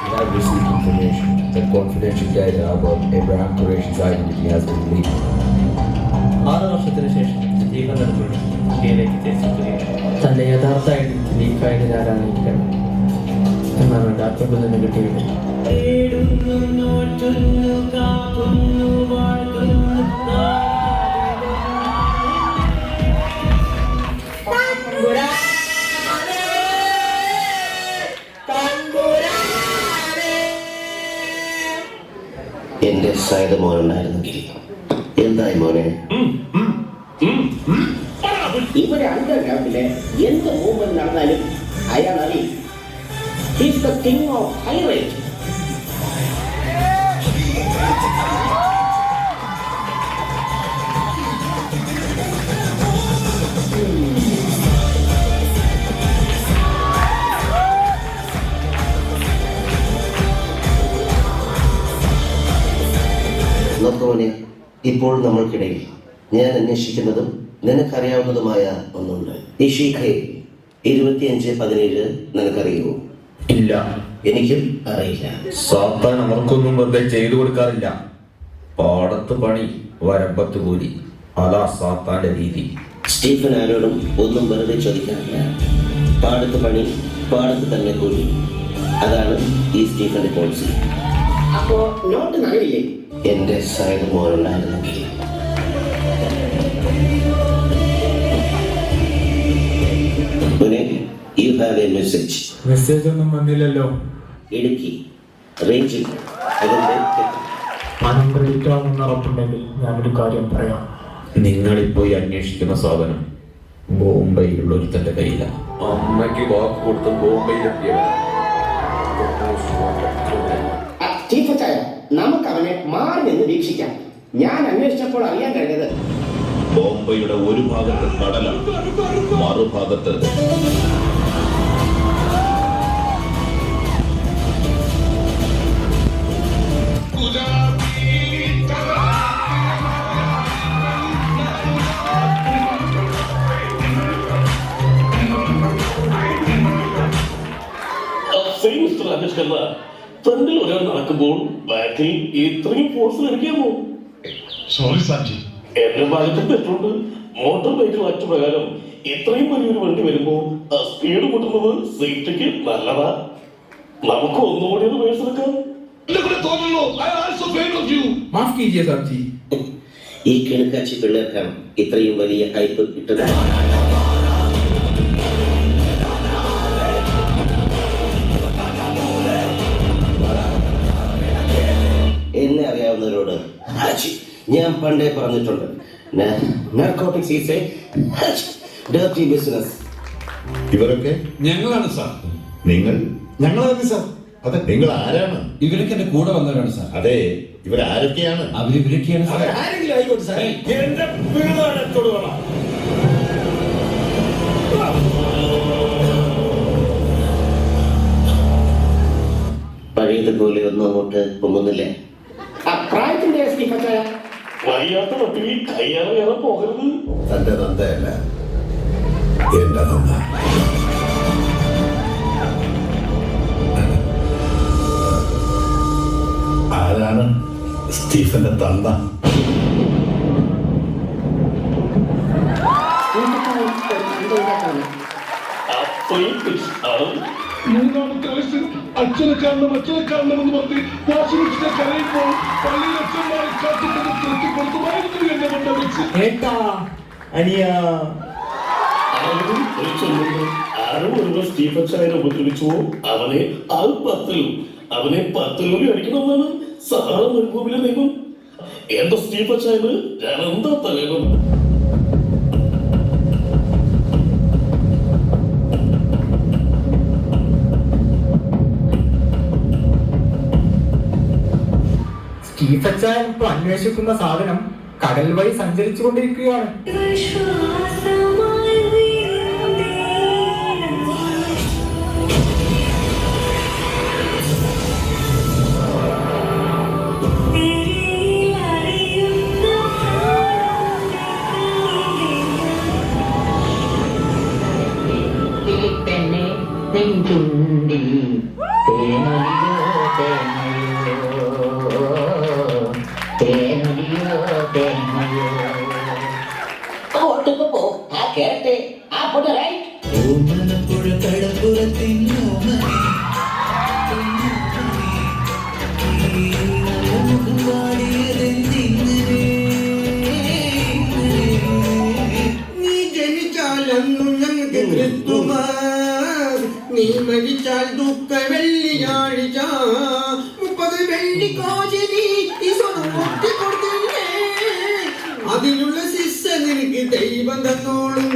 We have received information that confidential data about Abraham Qureshi's identity has been leaked. 6 വർഷത്തിന് ശേഷം Stephen Nedumpally ഇന്ത്യയിലേക്ക് തിരിച്ചെത്തുകയും തന്റെ യഥാർത്ഥ ഐഡന്റിറ്റി ലീക്കായതിനാരാണില്ല എന്നാണ് ഡാക്ടറിൽ നിന്ന് കിട്ടിയത്. എന്റെ സൈഡ് മോനുണ്ടായിരുന്നെങ്കിൽ എന്തായി മോനെ? ഇവിടെ അണ്ടർഗ്രൗണ്ടില് എന്ത് മൂവ്മെന്റ് നടന്നാലും അയാൾ അറിയും. He's the king of pirate. നോക്കുമോനെ, ഇപ്പോൾ നമ്മൾക്കിടയിൽ ഞാൻ അന്വേഷിക്കുന്നതും നിനക്കറിയാവുന്നതുമായ ഒന്നുണ്ട്. ഇഷീഖെ 25-17 നിനക്കറിയുമോ? ഇല്ല, എനിക്കും അറിയില്ല. സാത്താൻ അവർക്കൊന്നും വെറുതെ ചെയ്തു കൊടുക്കാറില്ല. പാടത്ത് പണി, വരമ്പത്ത് കൂലി, അതാ സാത്താന്റെ രീതി. സ്റ്റീഫൻ ആരോടും ഒന്നും വെറുതെ ചോദിക്കാറില്ല. പാടത്ത് പണി, പാടത്ത് തന്നെ കൂലി. അതാണ് ഈ സ്റ്റീഫന്റെ പോളിസി. അപ്പോ നോട്ട് നനവില്ലേ? എന്റെ സൈഡ് മോനുണ്ടായിരുന്നെങ്കിൽ. You have a message. Message ഒന്നും വന്നില്ലല്ലോ. ഇടുക്കി റേഞ്ചിൽ ആ നമ്പർ ഹിറ്റാവുമെന്ന് ഉറപ്പുണ്ടെങ്കിൽ ഞാനൊരു കാര്യം പറയാം. നിങ്ങളിപ്പോയി അന്വേഷിക്കുന്ന സാധനം ബോംബെയിലുള്ള ഒരുത്തന്റെ കയ്യിലാണ്. അമ്മയ്ക്ക് വാക്ക് കൊടുത്ത് ബോംബെയിലെത്തിയവൻ. നമുക്ക് അവനെ മാറി നിന്ന് വീക്ഷിക്കാം. ഞാൻ അന്വേഷിച്ചപ്പോൾ അറിയാൻ കഴിഞ്ഞത് ബോംബെയുടെ ഒരു ഭാഗത്ത് കടലാണ്, മറുഭാഗത്ത് ഫ്രണ്ടിൽ ഒരാൾ നടക്കുമ്പോൾ ബാക്കിൽ ഇത്രയും ഫോഴ്സിൽ ഇരിക്കാമോ? സോറി സാജി, എന്റെ ഭാഗത്ത് തെറ്റുണ്ട്. മോട്ടോർ ബൈക്ക് ആക്ട് പ്രകാരം ഇത്രയും വലിയൊരു വണ്ടി വരുമ്പോ സ്പീഡ് കൂട്ടുന്നത് സേഫ്റ്റിക്ക് നല്ലതാ. നമുക്ക് ഒന്നുകൂടി ഒന്ന് മേടിച്ചെടുക്കാം. ഈ കിണക്കാച്ചി പിള്ളേർക്കാണ് ഇത്രയും വലിയ ഹൈപ്പ് കിട്ടുന്നത്. എന്നെ അറിയാവുന്നവരോട് ഞാൻ പണ്ടേ പറഞ്ഞിട്ടുണ്ട്, narcotics is A dirty business. ഇവരൊക്കെ ഞങ്ങളാണ് സാർ. ഞങ്ങളാണ് സാർ. അതെ, നിങ്ങൾ ആരാണ്? ഇവരൊക്കെ എന്റെ കൂടെ വന്നവരാണ് സാർ. അതെ, ഇവരാരൊക്കെയാണ്? അവരിവരൊക്കെയാണ് സാർ. ആരെങ്കിലും ആയിക്കോട്ടെ സാർ. എന്റെ പിള്ളേരോട് വേണം. പഴയതുപോലെ ഒന്നും അങ്ങോട്ട് പൊങ്ങുന്നില്ലേ? പ്രായത്തിന്റെ സ്റ്റീഫച്ചായ വയ്യാത്ത പട്ടിയിൽ കയ്യാറെ പോകരുത്. തന്റെ തന്തയല്ല, എന്റെ തന്ത. ആരാണ് സ്റ്റീഫന്റെ തന്ത? മൂന്നാമത്തെ വയസ്സിൽ അച്ഛനെ കാണണമെന്ന് പറഞ്ഞ് വാശിപ്പിച്ചിട്ട് കരയുമ്പോൾ പള്ളിയിൽ അച്ഛന്മാരെ കാത്തിട്ട് തൃപ്തിപ്പെടുത്തുമായിരുന്നു എന്നെ കൊണ്ട് വെച്ച്. സ്റ്റീഫൻ ചായനെ ഉപദ്രവിച്ചുവോ അവനെ അവനെ 10 രൂപ അടിക്കണമെന്നാണ് സാധാരണ മരുഭൂമിയിലെ നിയമം. എന്റെ സ്റ്റീഫൻ ചായന് ഞാൻ എന്താ തകരണം? സ്റ്റീഫച്ചാൻ ഇപ്പൊ അന്വേഷിക്കുന്ന സാധനം കടൽ വഴി സഞ്ചരിച്ചു കൊണ്ടിരിക്കുകയാണ്. നെഞ്ചുണ്ടിൽ തേനൊലിയോ കേട്ടെ ആ പൊടി റൈറ്റ് ഓമനപ്പുഴ കടപ്പുറത്തിന്നോമനെ നീ ജനിച്ചാലന്നു ഞങ്ങൾക്ക് ക്രിസ്തുമസ്, നീ മരിച്ചാൽ ദുഃഖ വെള്ളിയാഴ്ച, 30 വെള്ളിക്കാശ് നീ കൊടുത്തില്ലേ, അതിനുള്ള ശിക്ഷ നിനക്ക് ദൈവം തന്നോളും.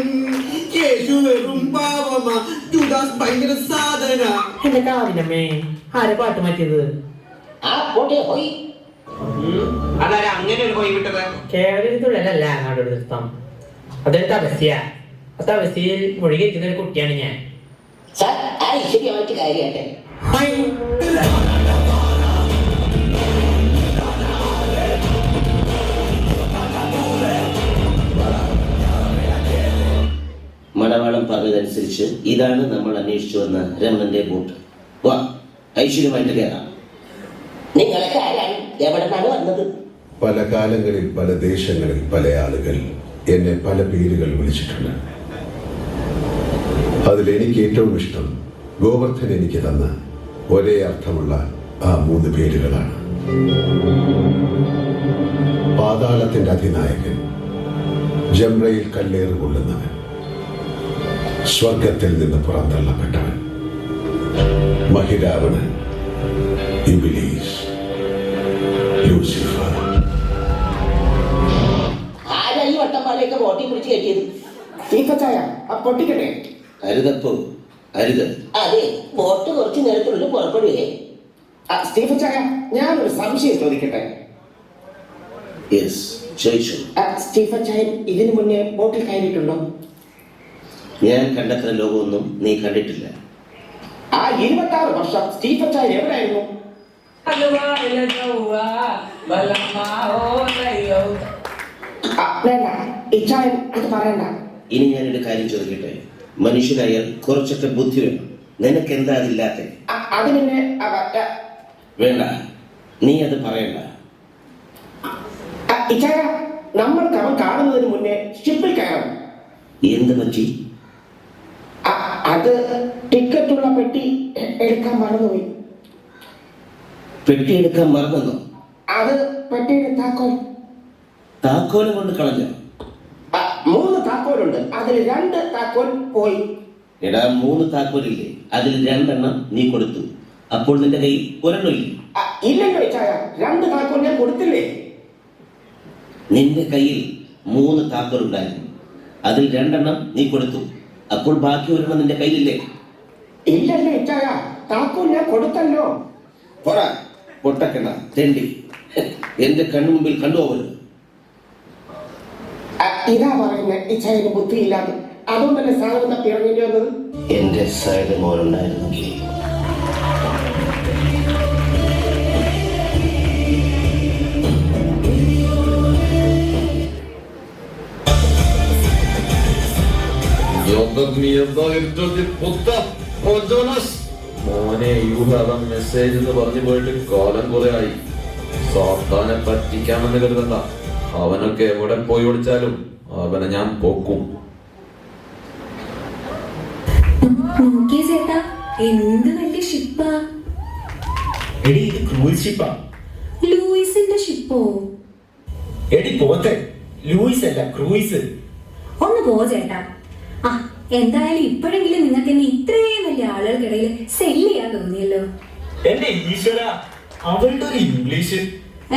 യേശു വെറും പാവമാ, ജൂദാസ് ഭയങ്കര സാധന. എന്റെ കാവിനമ്മേ, ആരെ പാട്ട് മാറ്റിയത്? ആ പൊടി പോയി. അതാരാ അങ്ങനെ ഒരു പോയി വിട്ടത്? കേരളത്തിലുള്ളതല്ല അങ്ങോട്ട് നൃത്തം. അതൊരു തപസ്യ. ആ തപസ്യയിൽ മുഴുകിയിരിക്കുന്ന ഒരു കുട്ടിയാണ് ഞാൻ. സാർ ആ ശരിയായിട്ട് കാര്യമാട്ടെ. മണവാളം പറഞ്ഞതനുസരിച്ച് ഇതാണ് നമ്മൾ അന്വേഷിച്ചു വന്ന രമണന്റെ ബോട്ട്. വാ, ഐശ്വര്യമായിട്ട് കയറാം. നിങ്ങളൊക്കെ ആരാണ്? എവിടെ നിന്നാണ് വന്നത്? പല കാലങ്ങളിൽ പല ദേശങ്ങളിൽ പല ആളുകൾ എന്നെ പല പേരുകൾ വിളിച്ചിട്ടുണ്ട്. അതിൽ എനിക്ക് ഏറ്റവും ഇഷ്ടം ഗോവർദ്ധൻ എനിക്ക് തന്ന ഒരേ അർത്ഥമുള്ള ആ 3 പേരുകളാണ്. പാതാളത്തിന്റെ അധിനായകൻ, ജംറയിൽ കല്ലേറ് കൊള്ളുന്നവൻ, സ്വർഗത്തിൽ നിന്ന് പുറന്തള്ളപ്പെട്ടവൻ, മഹിരാവണൻ, ഇബ്ലീസ്, ലൂസിഫർ. ആരാ ഈ വട്ടപ്പാലയൊക്കെ ബോട്ടി പിടിച്ച് കയറ്റിയത്? ചീപ്പച്ചായ ആ പൊട്ടിക്കട്ടെ. അരുതപ്പോ അരുത്. അതെ, ബോട്ട് കുറച്ച് നേരത്തിനുള്ളിൽ പുറപ്പെടുകയെ. സ്റ്റീഫൻ ചായ, ഞാനൊരു സംശയം ചോദിക്കട്ടെ. യെസ്, ചോദിച്ചു. സ്റ്റീഫൻ ചായ ഇതിനു മുന്നേ ബോട്ടിൽ കയറിയിട്ടുണ്ടോ? ഞാൻ കണ്ടത്ര ലോകമൊന്നും നീ കണ്ടിട്ടില്ല. ആ 26 വർഷം സ്റ്റീഫൻ ചായ എവിടെയായിരുന്നു? വേണ്ട, ഇച്ചായൻ അത് പറയണ്ട. ഇനി ഞാനൊരു കാര്യം ചോദിക്കട്ടെ. മനുഷ്യനായ കുറച്ചൊക്കെ ബുദ്ധി വേണം. നിനക്ക് എന്താ അതില്ലാത്ത? അത് പിന്നെ വേണ്ട, നീ അത് പറയണ്ട. ഇച്ചായ, നമ്മൾക്ക് അവൻ കാണുന്നതിന് മുന്നേ ഷിപ്പിൽ കയറണം. എന്ത് പറ്റി? അത് ടിക്കറ്റുള്ള പെട്ടി എടുക്കാൻ മറന്നുപോയി. പെട്ടി എടുക്കാൻ മറന്നോ? അത് പെട്ടിയുടെ താക്കോൽ. താക്കോല് കൊണ്ട് കളഞ്ഞോ? 3 താക്കോലുണ്ട്, അതിൽ 2 താക്കോൽ പോയി. എടാ, 3 താക്കോലില്ലേ? അതിൽ 2 എണ്ണം നീ കൊടുത്തു. അപ്പോൾ നിന്റെ കയ്യിൽ 1 എണ്ണം ഇല്ലേ? ഇല്ലല്ലോ ഇച്ചായ, 2 താക്കോൽ ഞാൻ കൊടുത്തില്ലേ? നിന്റെ കയ്യിൽ 3 താക്കോൽ ഉണ്ടായിരുന്നു. അതിൽ 2 എണ്ണം നീ കൊടുത്തു. അപ്പോൾ ബാക്കി 1 എണ്ണം നിന്റെ കയ്യിലില്ലേ? ഇല്ലല്ലോ ഇച്ചായ, താക്കോൽ ഞാൻ കൊടുത്തല്ലോ. പോടാ പൊട്ടക്കണ്ട തെണ്ടി, എന്റെ കണ്ണു മുമ്പിൽ കണ്ടുപോകരുത്. ഇതാ പറയുന്നത് ഇച്ചായന് ബുദ്ധിയില്ലാതെ. അതുകൊണ്ടല്ലേ സാധനം തപ്പി ഇറങ്ങേണ്ടി വന്നത്. എന്റെ സൈഡ് മോനുണ്ടായിരുന്നെങ്കിൽ മോനെ, യു ഹാവ് എ മെസ്സേജ് എന്ന് പറഞ്ഞു പോയിട്ട് കാലം കുറെ ആയി. സാത്താനെ പറ്റിക്കാമെന്ന് കരുതണ്ട. അവനൊക്കെ എവിടെ പോയി ഓടിച്ചാലും അവനെ ഞാൻ പൊക്കും. നോക്കിയേ ചേട്ടാ, എന്ത് വലിയ ഷിപ്പാ. എടി, ഇത് ക്രൂയിസ് ഷിപ്പാ. ലൂയിസിന്റെ ഷിപ്പോ? എടി പോത്തെ, ലൂയിസ് അല്ല, ക്രൂയിസ്. ഒന്ന് പോ ചേട്ടാ. ആ, എന്തായാലും ഇപ്പോഴെങ്കിലും നിങ്ങൾക്ക് എന്നെ ഇത്രയും വലിയ ആളുകൾക്കിടയിൽ സെല്ല് ചെയ്യാൻ തോന്നിയല്ലോ. എന്റെ ഈശ്വര, അവളുടെ ഒരു ഇംഗ്ലീഷ്.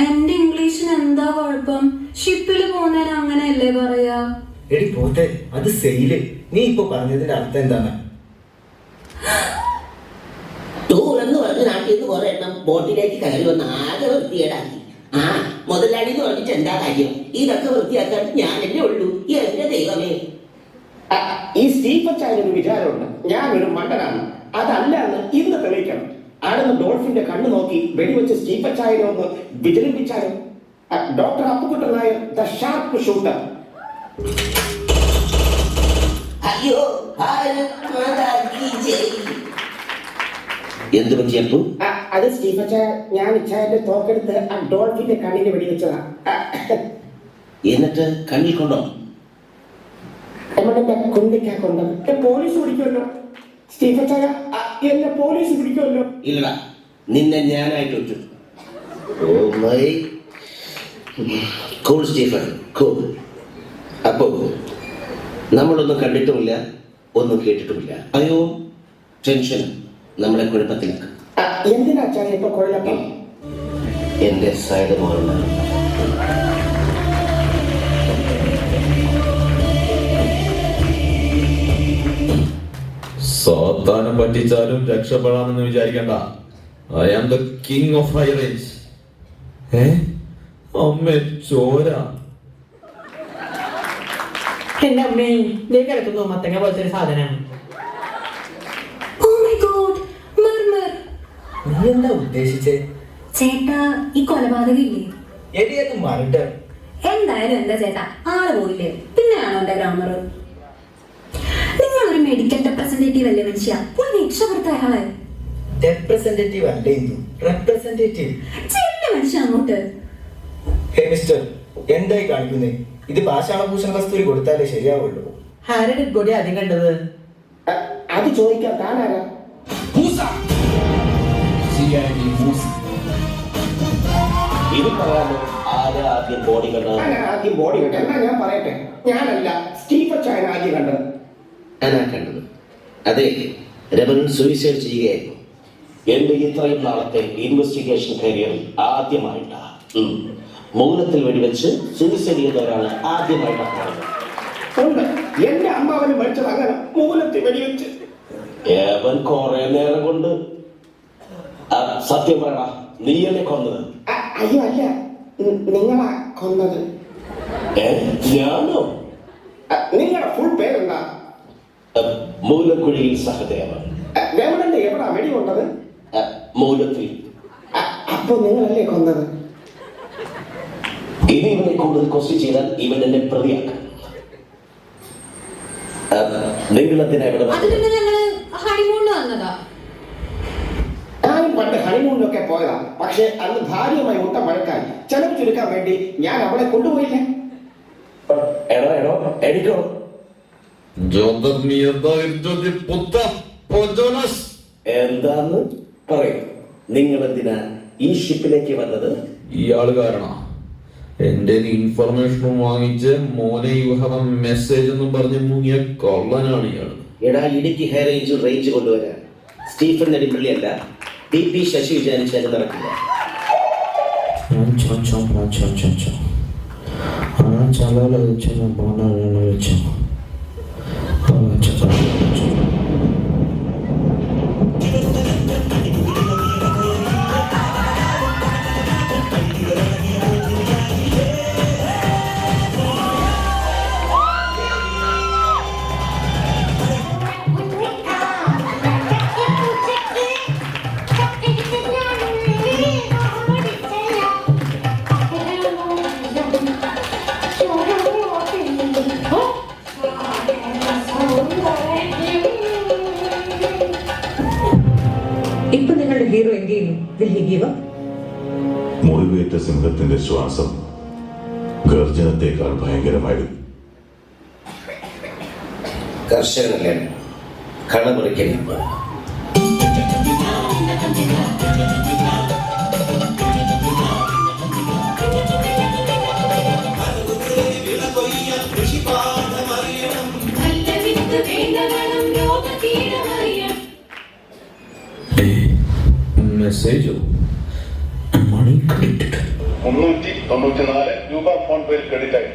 എന്റെ ഇംഗ്ലീഷിന് എന്താ കുഴപ്പം? ഷിപ്പിൽ പോകുന്നതിന് അങ്ങനെയല്ലേ പറയാ. എടി പോത്തെ, അത് സെയില്. നീ ഇപ്പൊ പറഞ്ഞതിന്റെ അർത്ഥം എന്താണ്? ടൂർ എന്ന് പറഞ്ഞ് നാട്ടിൽ നിന്ന് കുറെ എണ്ണം ബോട്ടിലേക്ക് കയറി വന്ന് ആകെ വൃത്തികേടാക്കി. മുതലാളി എന്ന് പറഞ്ഞിട്ട് എന്താ കാര്യം? ഇതൊക്കെ വൃത്തിയാക്കാൻ ഞാനെന്നെ ഉള്ളൂ. എന്റെ ദൈവമേ. ഈ സ്റ്റീഫൻ ചായനൊരു വിചാരമുണ്ട്, ഞാനൊരു മണ്ടനാണ്. അതല്ല എന്ന് ഇന്ന് തെളിയിക്കണം. ആണെന്ന് ഡോൾഫിന്റെ കണ്ണു നോക്കി വെടിവെച്ച് സ്റ്റീഫൻ ചായനെ ഒന്ന് വിജൃംഭിച്ചാലും. Doctor Appukuttan Nair, the sharp shooter. അയ്യോ, എന്ത് പറ്റിയപ്പോ? അത് സ്റ്റീഫൻ ചായ, ഞാൻ ഇച്ചായന്റെ തോക്കെടുത്ത് ആ ഡോൾഫിന്റെ കണ്ണിന് വെടിവെച്ചതാ. എന്നിട്ട് കണ്ണിൽ കൊണ്ടോ? എമ്മടെ കൊണ്ടിക്കാക്കൊണ്ടത് പോലീസ് പിടിക്കുമല്ലോ സ്റ്റീഫൻ ചായ, എന്നെ പോലീസ് പിടിക്കുമല്ലോ. ഇല്ലടാ, നിന്നെ ഞാനായിട്ട് വെച്ചു. Oh my cool Stephen, cool. അപ്പോ നമ്മളൊന്നും കണ്ടിട്ടുമില്ല, ഒന്നും കേട്ടിട്ടുമില്ല. അയ്യോ, ടെൻഷൻ നമ്മളെ കുഴപ്പത്തിലാക്കും. എന്തിനാ ചായ ഇപ്പൊ കുഴപ്പം? എന്റെ സൈഡ് മോളുടെ സാത്താനം പറ്റിച്ചാലും രക്ഷപ്പെടാമെന്ന് വിചാരിക്കണ്ട. I am the king of high range. അമ്മേ, ചോര. എന്റെ അമ്മേ, ദേ കിടക്കുന്നു മത്തങ്ങ പോലത്തെ ഒരു സാധനം. Oh my God, murmur. നീ എന്താ ഉദ്ദേശിച്ചേ? ചേട്ടാ, ഈ കൊലപാതകില്ലേ? എടിയത് മർഡർ. എന്തായാലും എന്താ ചേട്ടാ, ആള് പോയില്ലേ? പിന്നെയാണോ എന്റെ ഗ്രാമർ? നിങ്ങൾ ഒരു മെഡിക്കൽ റെപ്രസെന്റേറ്റീവ് അല്ലേ മനുഷ്യ? പോയി രക്ഷപ്പെടുത്ത അയാളെ. റെപ്രസെന്റേറ്റീവ് അല്ലേ ഇത്? റെപ്രസെന്റേറ്റീവ്. ചെല്ല മനുഷ്യ അങ്ങോട്ട്. ഹേ മിസ്റ്റർ, എന്തായി കാണിക്കുന്നേ? ഇത് പാഷാണഭൂഷണ കസ്തൂരി കൊടുത്താലേ ശരിയാവുള്ളൂ. ആരുടെ ഡെഡ് ബോഡി ആദ്യം കണ്ടത്? അത് ചോദിക്കാൻ താനാരാ? ഇത് പറയാമോ? ആരാ ആദ്യം ബോഡി കണ്ടത്? ആദ്യം ബോഡി കണ്ടത്? എന്നാ ഞാൻ പറയട്ടെ, ഞാനല്ല, സ്റ്റീഫൻ ചായൻ ആദ്യം കണ്ടത്. ഞാനാ കണ്ടത്. അതെ, രമൺ സൂയിസൈഡ് ചെയ്യുകയായിരുന്നു. എന്റെ ഇത്രയും നാളത്തെ ഇൻവെസ്റ്റിഗേഷൻ കരിയറിൽ ആദ്യമായിട്ടാ മൂലത്തിൽ വെടിവെച്ച് സൂയിസൈഡ് ചെയ്തവരാണ് ആദ്യമായിട്ടാണ് കാണുന്നത്. ഉണ്ട്, എന്റെ അമ്മാവന് മരിച്ചത് അങ്ങനെ മൂലത്തിൽ വെടിവെച്ച്. ഏവൻ കുറെ നേരം കൊണ്ട്. സത്യം പറയണ, നീയല്ലേ കൊന്നത്? അയ്യോ അല്ല, നിങ്ങളാ കൊന്നത്. ഞാനോ? നിങ്ങളുടെ ഫുൾ പേരെന്താ? മൂലക്കുഴിയിൽ സഹദേവൻ. രമണന്റെ എവിടാ വെടി കൊണ്ടത്? മൂലത്തിൽ. അപ്പൊ നിങ്ങളല്ലേ കൊന്നത്? ഇനി ഇവനെ കൂടുതൽ ക്വസ്റ്റ്യൻ ചെയ്താൽ ഇവൻ എന്നെ പ്രതിയാക്കും. നിങ്ങളെന്തിനാ ഇവിടെ ഞാനും പണ്ട് ഹണിമൂണിലൊക്കെ പോയതാ. പക്ഷെ അന്ന് ഭാര്യയുമായി മുട്ട മഴക്കാൻ ചെലവ് ചുരുക്കാൻ വേണ്ടി ഞാൻ അവളെ കൊണ്ടുപോയില്ല. എടോ എടിക്കോ. എന്താന്ന് പറയൂ. നിങ്ങൾ എന്തിനാ ഈ ഷിപ്പിലേക്ക് വന്നത്? ഇയാള് കാരണം എന്റെ ഇൻഫർമേഷനും വാങ്ങിച്ച് മോനെ യു ഹാവ് എ മെസ്സേജ് എന്നും പറഞ്ഞ് മുങ്ങിയ കൊള്ളനാണ് ഇയാള്. എടാ, ഇടുക്കി ഹൈ റേഞ്ച് കൊണ്ടുവരാൻ സ്റ്റീഫൻ നെടുമ്പള്ളിയല്ല, ടി.പി. ശശി വിചാരിച്ചാൽ നടക്കില്ല. ഇപ്പൊ നിങ്ങളുടെ ഹീറോ എന്ത് ചെയ്യുന്നു? മുറിവേറ്റ സിംഹത്തിന്റെ ശ്വാസം ഗർജനത്തെക്കാൾ ഭയങ്കരമായിരുന്നു. കർഷകനല്ലേ കളമുറിക്കുന്നു. മെസ്സേജോ? മണി ക്രെഡിറ്റ്. 394 രൂപ ഫോൺ പേയിൽ ക്രെഡിറ്റ് ആയി.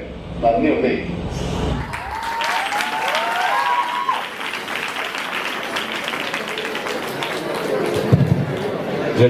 നന്ദിയുണ്ടേ.